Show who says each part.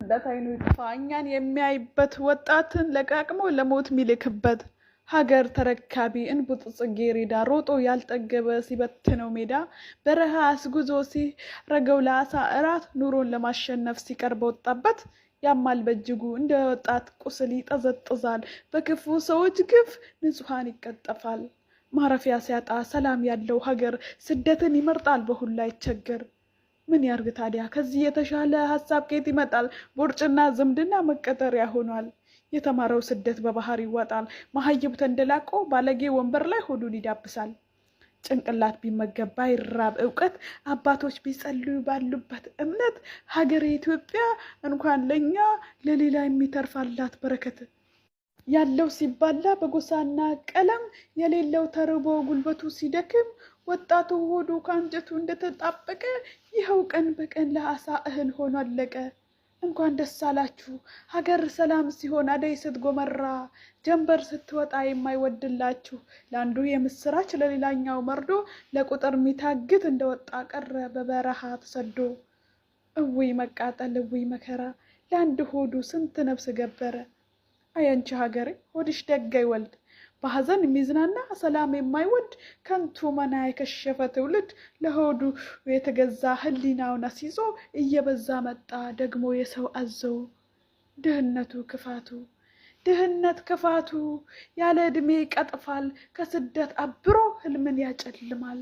Speaker 1: ስደት አይኑ ይጥፋ እኛን የሚያይበት ወጣትን ለቃቅሞ ለሞት ሚልክበት ሀገር ተረካቢ እንቡጥ ጽጌረዳ ሮጦ ያልጠገበ ሲበትነው ሜዳ በረሃ አስጉዞ ሲረገው ለአሳ እራት ኑሮን ለማሸነፍ ሲቀርብ ወጣበት ያማል በእጅጉ እንደ ወጣት ቁስል ይጠዘጥዛል በክፉ ሰዎች ግፍ ንጹሃን ይቀጠፋል ማረፊያ ሲያጣ ሰላም ያለው ሀገር ስደትን ይመርጣል በሁሉ አይቸገር ምን ያርግ ታዲያ ከዚህ የተሻለ ሐሳብ ከየት ይመጣል ቦርጭና ዝምድና መቀጠሪያ ሆኗል የተማረው ስደት በባህር ይወጣል መሐይብ ተንደላቆ ባለጌ ወንበር ላይ ሆዱን ይዳብሳል ጭንቅላት ቢመገብ ባይራብ ዕውቀት አባቶች ቢጸልዩ ባሉበት እምነት ሀገር ኢትዮጵያ እንኳን ለኛ ለሌላ የሚተርፋላት በረከት ያለው ሲባላ በጎሳና ቀለም የሌለው ተርቦ ጉልበቱ ሲደክም ወጣቱ ሆዱ ካንጀቱ እንደተጣበቀ ይኸው ቀን በቀን ለአሳ እህል ሆኖ አለቀ እንኳን ደስ አላችሁ ሀገር ሰላም ሲሆን አደይ ስትጎመራ ጀንበር ስትወጣ የማይወድላችሁ ለአንዱ የምስራች ለሌላኛው መርዶ ለቁጥር ሚታግት እንደወጣ ቀረ በበረሃ ተሰዶ እውይ መቃጠል እውይ መከራ ለአንድ ሆዱ ስንት ነፍስ ገበረ አያንቺ ሀገሬ ሆድሽ ደግ አይወልድ በሐዘን የሚዝናና ሰላም የማይወድ ከንቱ መና የከሸፈ ትውልድ ለሆዱ የተገዛ ህሊናውን አስይዞ እየበዛ መጣ ደግሞ የሰው አዘው ድህነት ክፋቱ ያለ ዕድሜ ይቀጥፋል ከስደት አብሮ ህልምን ያጨልማል